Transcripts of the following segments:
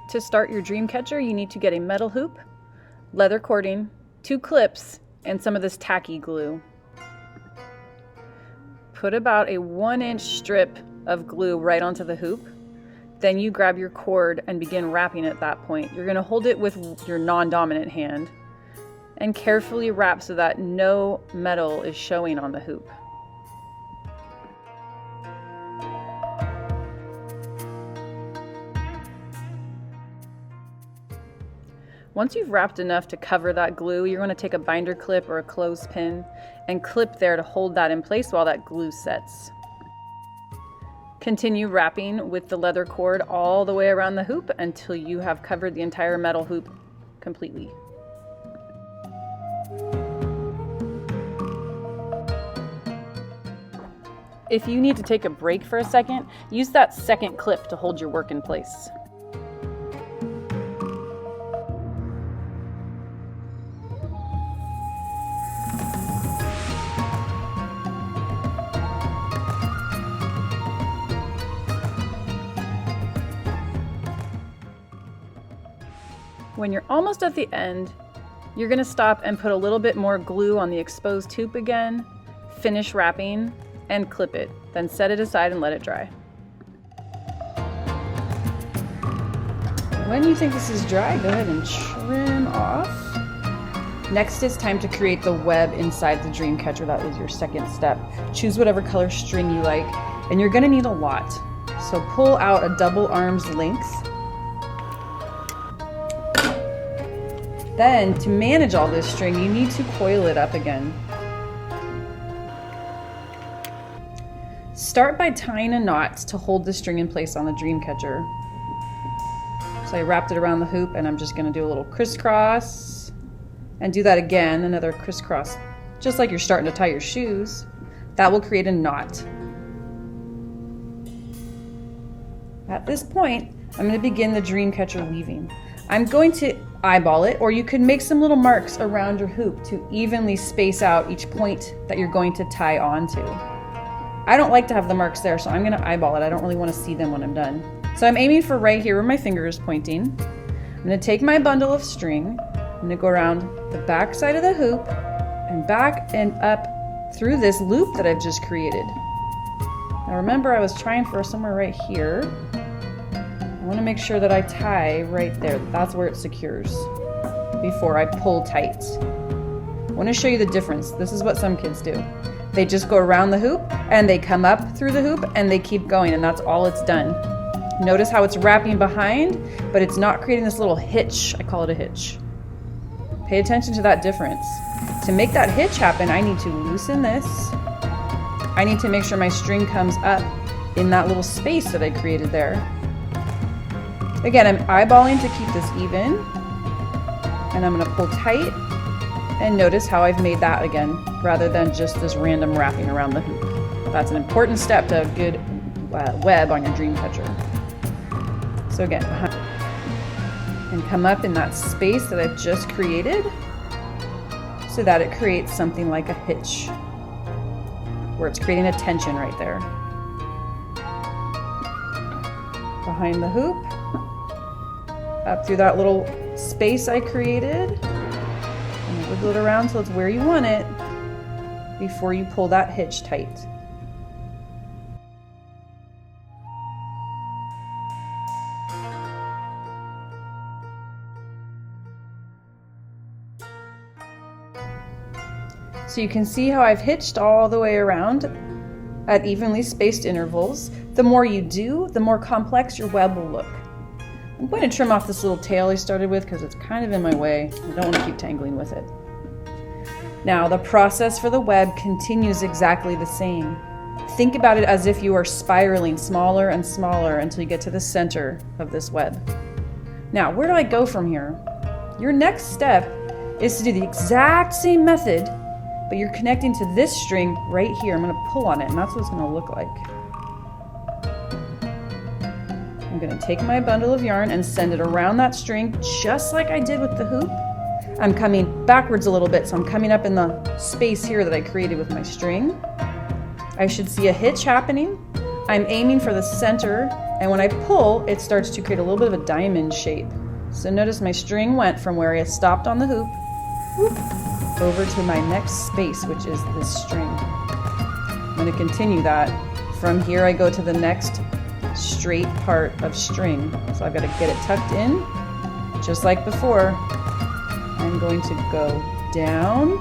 To start your dream catcher, you need to get a metal hoop, leather cording, 2 clips, and some of this tacky glue. Put about a 1-inch strip of glue right onto the hoop. Then you grab your cord and begin wrapping at that point. You're going to hold it with your non-dominant hand and carefully wrap so that no metal is showing on the hoop. Once you've wrapped enough to cover that glue, you're going to take a binder clip or a clothespin and clip there to hold that in place while that glue sets. Continue wrapping with the leather cord all the way around the hoop until you have covered the entire metal hoop completely. If you need to take a break for a second, use that second clip to hold your work in place. When you're almost at the end, you're going to stop and put a little bit more glue on the exposed hoop again, finish wrapping, and clip it. Then set it aside and let it dry. When you think this is dry, go ahead and trim off. Next, it's time to create the web inside the dream catcher. That is your second step. Choose whatever color string you like, and you're going to need a lot. So pull out a double arm's length. Then, to manage all this string, you need to coil it up again. Start by tying a knot to hold the string in place on the dream catcher. So I wrapped it around the hoop, and I'm just going to do a little crisscross and do that again, another crisscross, just like you're starting to tie your shoes. That will create a knot. At this point, I'm going to begin the dream catcher weaving. I'm going to eyeball it, or you could make some little marks around your hoop to evenly space out each point that you're going to tie onto. I don't like to have the marks there, so I'm going to eyeball it. I don't really want to see them when I'm done. So I'm aiming for right here where my finger is pointing. I'm going to take my bundle of string. I'm going to go around the back side of the hoop and back and up through this loop that I've just created. Now remember, I was trying for somewhere right here. I want to make sure that I tie right there. That's where it secures before I pull tight. I want to show you the difference. This is what some kids do. They just go around the hoop and they come up through the hoop and they keep going, and that's all it's done. Notice how it's wrapping behind, but it's not creating this little hitch. I call it a hitch. Pay attention to that difference. To make that hitch happen, I need to loosen this. I need to make sure my string comes up in that little space that I created there. Again, I'm eyeballing to keep this even, and I'm going to pull tight, and notice how I've made that again, rather than just this random wrapping around the hoop. That's an important step to have good web on your dream catcher. So again, and come up in that space that I've just created so that it creates something like a hitch, where it's creating a tension right there. Behind the hoop, up through that little space I created, and wiggle it around so it's where you want it before you pull that hitch tight. So you can see how I've hitched all the way around at evenly spaced intervals. The more you do, the more complex your web will look. I'm going to trim off this little tail I started with because it's kind of in my way. I don't want to keep tangling with it. Now, the process for the web continues exactly the same. Think about it as if you are spiraling smaller and smaller until you get to the center of this web. Now, where do I go from here? Your next step is to do the exact same method, but you're connecting to this string right here. I'm going to pull on it, and that's what it's going to look like. I'm going to take my bundle of yarn and send it around that string just like I did with the hoop. I'm coming backwards a little bit, so I'm coming up in the space here that I created with my string. I should see a hitch happening. I'm aiming for the center And when I pull, it starts to create a little bit of a diamond shape. So notice my string went from where I stopped on the hoop, whoop, over to my next space, which is this string. I'm going to continue that. From here I go to the next straight part of string. So I've got to get it tucked in, just like before. I'm going to go down,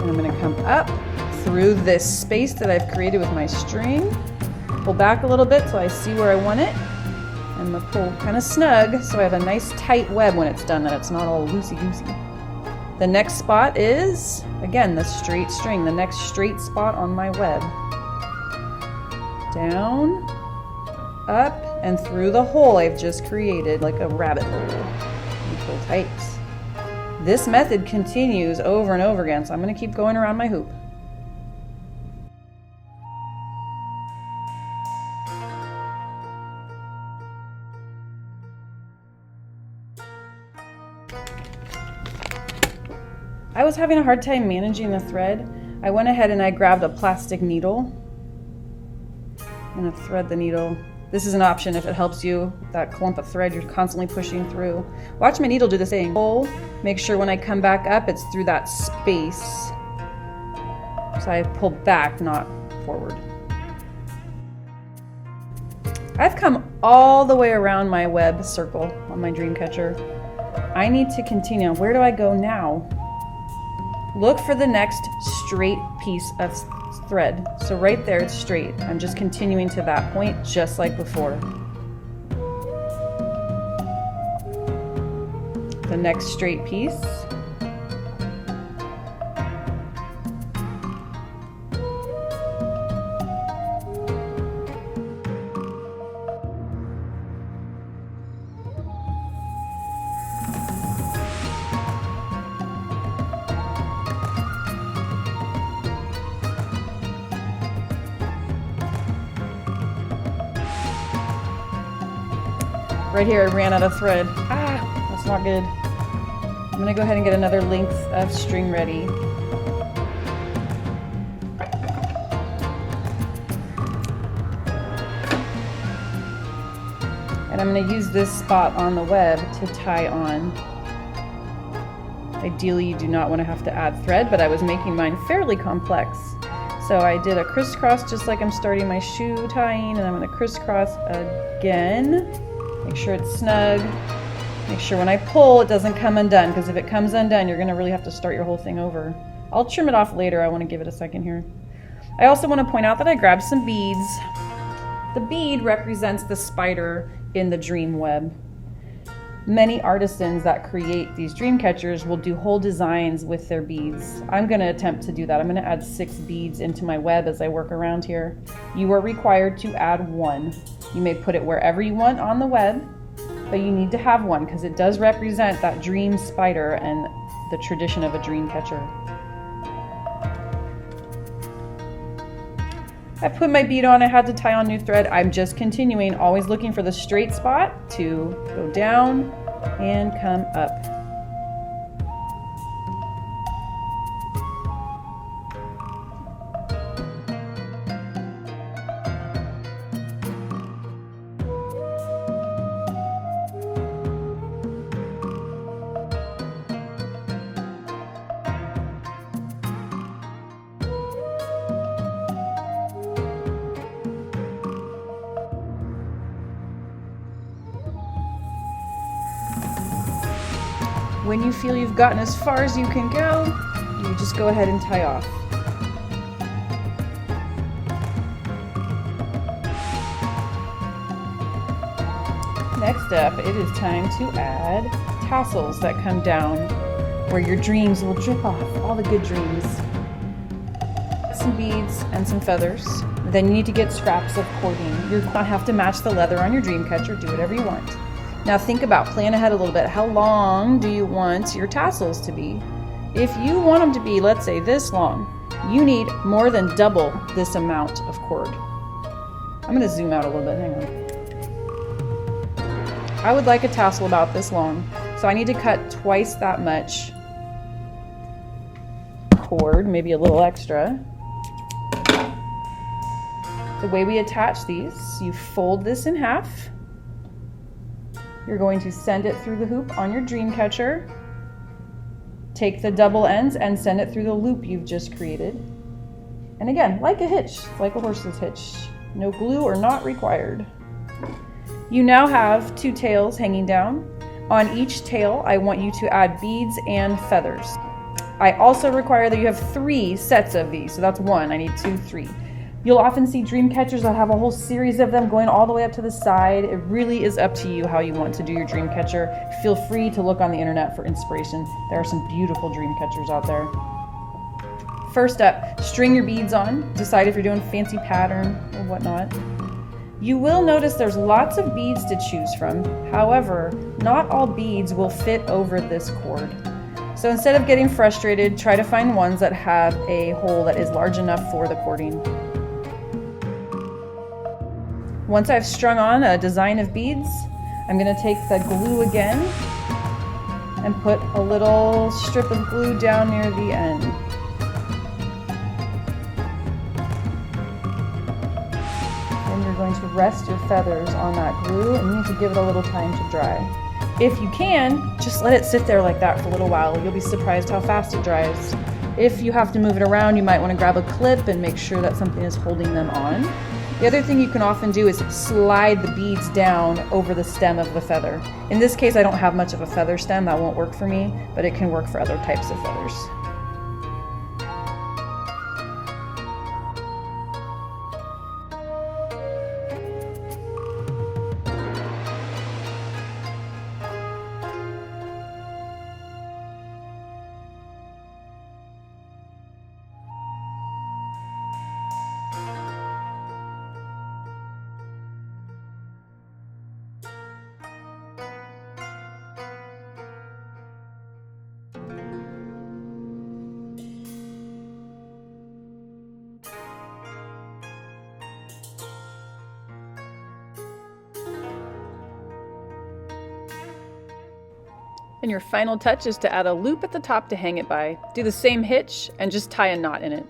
and I'm going to come up through this space that I've created with my string. Pull back a little bit so I see where I want it. I'm going to pull kind of snug so I have a nice tight web when it's done, that it's not all loosey-goosey. The next spot is, again, the straight string, the next straight spot on my web. Down, up, and through the hole I've just created, like a rabbit hole. And pull tight. This method continues over and over again, so I'm going to keep going around my hoop. I was having a hard time managing the thread. I went ahead and I grabbed a plastic needle. I'm going to thread the needle. This is an option if it helps you. That clump of thread you're constantly pushing through. Watch my needle do the same. Pull, make sure when I come back up it's through that space. So I pull back, not forward. I've come all the way around my web circle on my dream catcher. I need to continue. Where do I go now? Look for the next straight piece of thread. So right there, it's straight. I'm just continuing to that point, just like before. The next straight piece. Right here, I ran out of thread. Ah, that's not good. I'm gonna go ahead and get another length of string ready. And I'm gonna use this spot on the web to tie on. Ideally, you do not want to have to add thread, but I was making mine fairly complex. So I did a crisscross just like I'm starting my shoe tying, and I'm gonna crisscross again. Make sure it's snug. Make sure when I pull it doesn't come undone, because if it comes undone you're going to really have to start your whole thing over. I'll trim it off later. I want to give it a second here. I also want to point out that I grabbed some beads. The bead represents the spider in the dream web. Many artisans that create these dream catchers will do whole designs with their beads. I'm going to attempt to do that. I'm going to add 6 beads into my web as I work around here. You are required to add 1. You may put it wherever you want on the web, but you need to have 1 because it does represent that dream spider and the tradition of a dream catcher. I put my bead on, I had to tie on new thread. I'm just continuing, always looking for the straight spot to go down and come up. When you feel you've gotten as far as you can go, you just go ahead and tie off. Next up, it is time to add tassels that come down where your dreams will drip off, all the good dreams. Some beads and some feathers. Then you need to get scraps of cording. You're going to have to match the leather on your dream catcher, do whatever you want. Now think about, plan ahead a little bit. How long do you want your tassels to be? If you want them to be, let's say, this long, you need more than double this amount of cord. I'm going to zoom out a little bit, hang on. I would like a tassel about this long, so I need to cut twice that much cord, maybe a little extra. the way we attach these, you fold this in half. You're going to send it through the hoop on your dream catcher. Take the double ends and send it through the loop you've just created. And again, like a hitch, like a horse's hitch. No glue or knot required. You now have 2 tails hanging down. On each tail, I want you to add beads and feathers. I also require that you have 3 sets of these. So that's 1, I need 2, 3. You'll often see dream catchers that have a whole series of them going all the way up to the side. It really is up to you how you want to do your dream catcher. Feel free to look on the internet for inspiration. There are some beautiful dream catchers out there. First up, string your beads on. Decide if you're doing fancy pattern or whatnot. You will notice there's lots of beads to choose from. However, not all beads will fit over this cord. So instead of getting frustrated, try to find ones that have a hole that is large enough for the cording. Once I've strung on a design of beads, I'm going to take the glue again and put a little strip of glue down near the end. Then you're going to rest your feathers on that glue, and you need to give it a little time to dry. If you can, just let it sit there like that for a little while. You'll be surprised how fast it dries. If you have to move it around, you might want to grab a clip and make sure that something is holding them on. The other thing you can often do is slide the beads down over the stem of the feather. In this case, I don't have much of a feather stem, that won't work for me, but it can work for other types of feathers. And your final touch is to add a loop at the top to hang it by. Do the same hitch and just tie a knot in it.